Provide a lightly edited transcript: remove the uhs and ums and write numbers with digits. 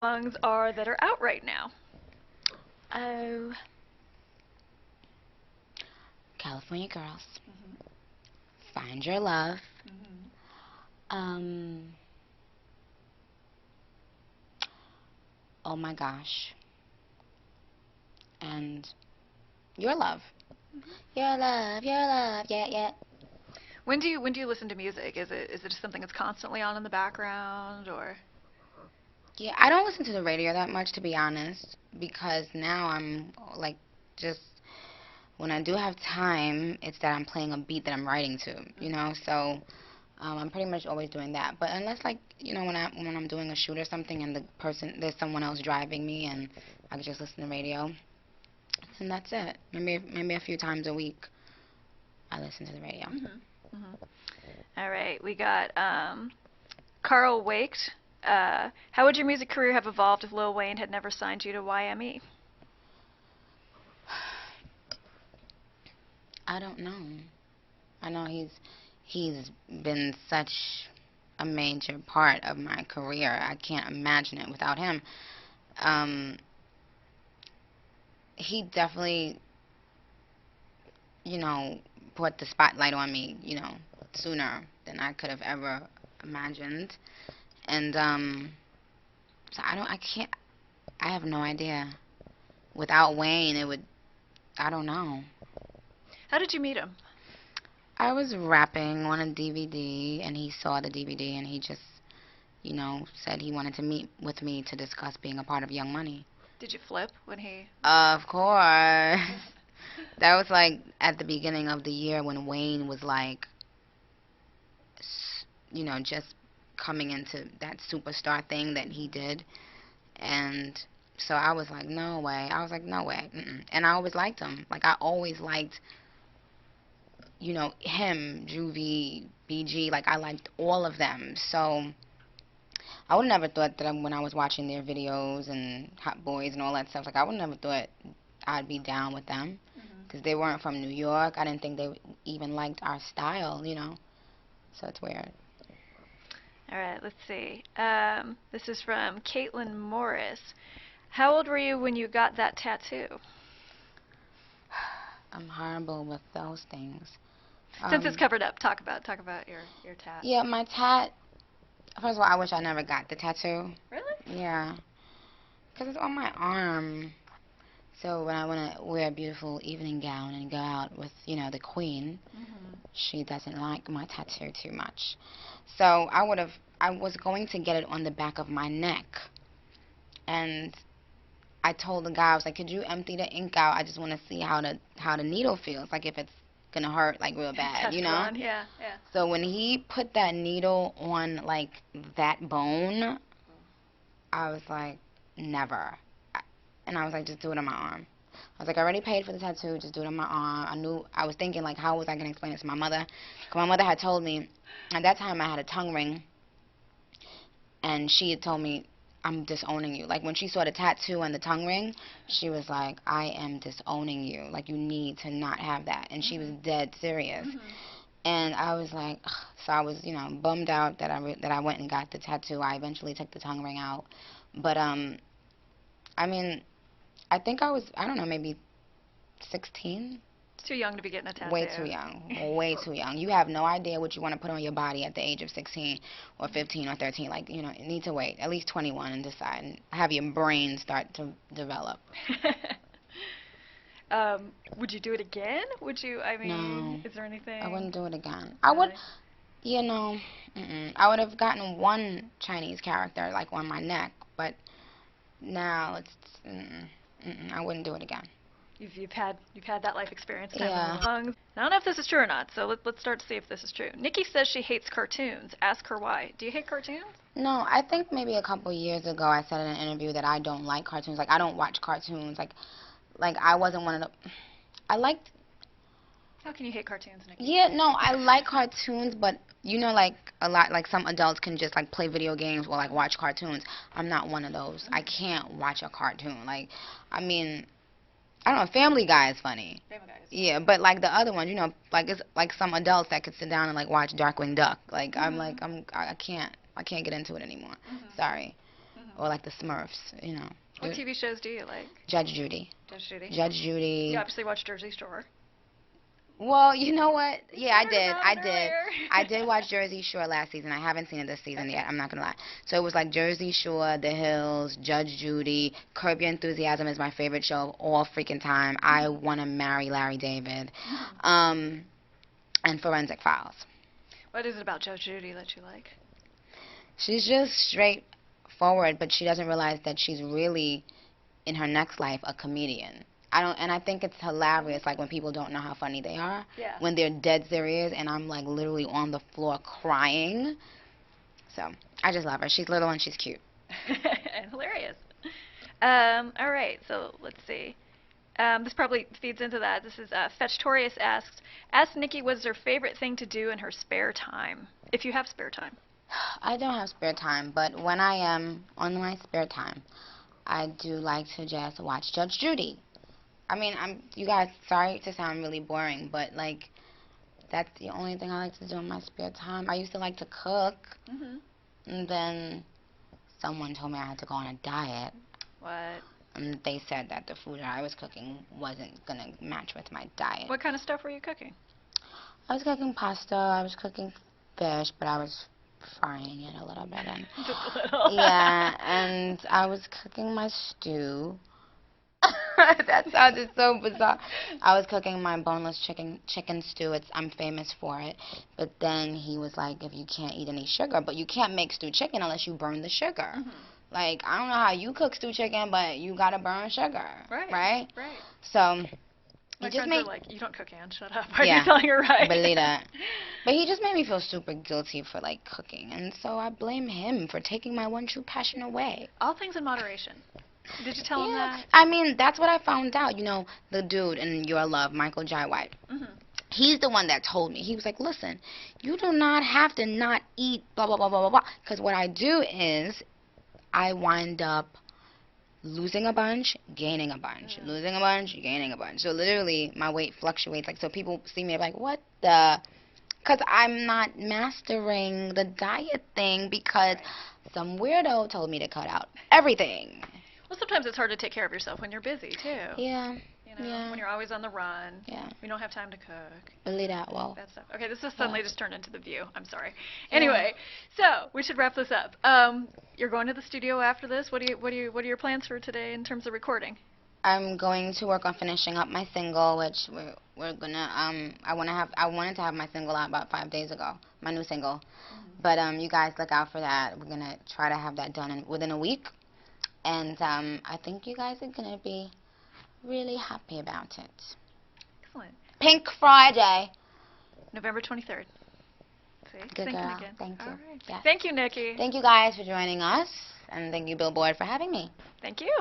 songs are that are out right now? Oh, California Girls, Mhm. Find Your Love, Mhm. um, Oh My Gosh, and Your Love. Mhm. Your love, yeah, yeah. When do you listen to music? Is it just something that's constantly on in the background or? Yeah, I don't listen to the radio that much, to be honest, because now I'm like just when I do have time, it's that I'm playing a beat that I'm writing to, you Mhm. know. So I'm pretty much always doing that. But unless like when I'm doing a shoot or something and there's someone else driving me and I can just listen to radio, and that's it. Maybe a few times a week I listen to the radio. Mhm. Mhm. All right, we got Carl Waked. How would your music career have evolved if Lil Wayne had never signed you to YME? I don't know. I know he's been such a major part of my career. I can't imagine it without him. Um, he definitely, you know, put the spotlight on me, sooner than I could have ever imagined. And so I can't, I have no idea. Without Wayne, I don't know. How did you meet him? I was rapping on a DVD, and he saw the DVD, and he just, said he wanted to meet with me to discuss being a part of Young Money. Did you flip when he? Of course. That was like at the beginning of the year when Wayne was like, just coming into that superstar thing that he did. And so I was like, no way. I was like, no way. Mm-mm. And I always liked him. Like, I always liked, him, Juvie, BG. Like, I liked all of them. So I would never thought that when I was watching their videos and Hot Boys and all that stuff, like, I would never thought I'd be down with them Mhm. because they weren't from New York. I didn't think they even liked our style. So it's weird. All right, let's see. This is from Caitlin Morris. How old were you when you got that tattoo? I'm horrible with those things. Since it's Um, covered up, talk about your tat. yeah, my tat. First of all, I wish I never got the tattoo. Really? Yeah, because it's on my arm. So when I want to wear a beautiful evening gown and go out with, the queen, Mhm. she doesn't like my tattoo too much. So I was going to get it on the back of my neck. And I told the guy, I was like, could you empty the ink out? I just want to see how the needle feels, like if it's gonna hurt like real bad, Test run. Yeah, yeah. So when he put that needle on like that bone, I was like, never. And I was like, just do it on my arm. I was like, I already paid for the tattoo, just do it on my arm. I was thinking, like, how was I going to explain it to my mother? Because my mother had told me, at that time I had a tongue ring, and she had told me, I'm disowning you. Like, when she saw the tattoo and the tongue ring, she was like, I am disowning you. Like, you need to not have that. And she was Mhm. dead serious. Mhm. And I was like, ugh. So I was, bummed out that I went and got the tattoo. I eventually took the tongue ring out. But, I mean, I don't know, maybe 16. It's too young to be getting a Way too tattoo. young. Way too young. You have no idea what you want to put on your body at the age of 16 or 15 or 13. Like, you need to wait at least 21 and decide and have your brain start to develop. Would you do it again? I mean, No, is there I anything? wouldn't do it again. I would, Really? you know, I would have gotten one Chinese character like on my neck, but now I wouldn't do it again. You've had that life experience. Time to move Yeah. on. I don't know if this is true or not, so let's start to see if this is true. Nikki says she hates cartoons. Ask her why. Do you hate cartoons? No, I think maybe a couple years ago I said in an interview that I don't like cartoons. Like I don't watch cartoons. Like I wasn't one of the. I liked. How can you hate cartoons, Nikki? Yeah, no, I like cartoons, but like a lot, like some adults can just like play video games or like watch cartoons. I'm not one of those. I can't watch a cartoon. Like, I mean, I don't know. Family Guy is funny. Family Guy is Yeah, but like the other ones, like it's like some adults that could sit down and like watch Darkwing Duck. Like I'm Mhm. like I can't get into it anymore. Mhm. Sorry. Mhm. or like the Smurfs, you know. What TV shows do you like? Judge Judy. Judge Judy. Judge Judy. You obviously watch Jersey Shore. Well, you know what? Yeah, I Talked did. about I it did. earlier. I did watch Jersey Shore last season. I haven't seen it this season yet. I'm not gonna lie. So it was like Jersey Shore, The Hills, Judge Judy, Curb Your Enthusiasm is my favorite show of all freaking time. I want to marry Larry David, and Forensic Files. What is it about Judge Judy that you like? She's just straightforward, but she doesn't realize that she's really in her next life a comedian. I think it's hilarious, like when people don't know how funny they are, Yeah. when they're dead serious, and I'm like literally on the floor crying. So I just love her. She's little and she's cute. And hilarious. All right, so let's see. This probably feeds into that. This is Fetchtorius asks, ask Nicki what's her favorite thing to do in her spare time, if you have spare time. I don't have spare time, but when I am on my spare time, I do like to just watch Judge Judy. I mean, you guys, sorry to sound really boring, but like, that's the only thing I like to do in my spare time. I used to like to cook, and then someone told me I had to go on a diet. What? And they said that the food that I was cooking wasn't going to match with my diet. What kind of stuff were you cooking? I was cooking pasta, I was cooking fish, but I was frying it a little bit. And, Just a little. yeah, and I was cooking my stew. That sounded so bizarre. I was cooking my boneless chicken stew. I'm famous for it. But then he was like, if you can't eat any sugar, but you can't make stewed chicken unless you burn the sugar. Like, I don't know how you cook stewed chicken, but you gotta burn sugar. Right? So My he just friends made are like, you don't cook, Ann, shut up. Why are Yeah, you telling her right? believe that. But he just made me feel super guilty for like cooking, and so I blame him for taking my one true passion away. All things in moderation. Did you tell him that? I mean, that's what I found out. You know, the dude in Your Love, Michael Jai White. He's the one that told me. He was like, listen, you do not have to not eat blah, blah, blah, blah, blah, blah. Because what I do is I wind up losing a bunch, gaining a bunch. Losing a bunch, gaining a bunch. So literally, my weight fluctuates. Like, so people see me like, what the? Because I'm not mastering the diet thing because some weirdo told me to cut out everything. Well, sometimes it's hard to take care of yourself when you're busy, too. Yeah. You know, when you're always on the run. Yeah. We don't have time to cook. Believe that. Well. That stuff. Okay, this has suddenly just turned into The View. I'm sorry. Anyway, so we should wrap this up. You're going to the studio after this. What are your plans for today in terms of recording? I'm going to work on finishing up my single, which we're gonna I wanted to have my single out about 5 days ago, my new single. But you guys look out for that. We're gonna try to have that done within a week. And I think you guys are going to be really happy about it. Excellent. Pink Friday. November 23rd. See? Good Thinking girl. again. Thank you. All right. Yes. Thank you, Nikki. Thank you guys for joining us. And thank you, Billboard, for having me. Thank you.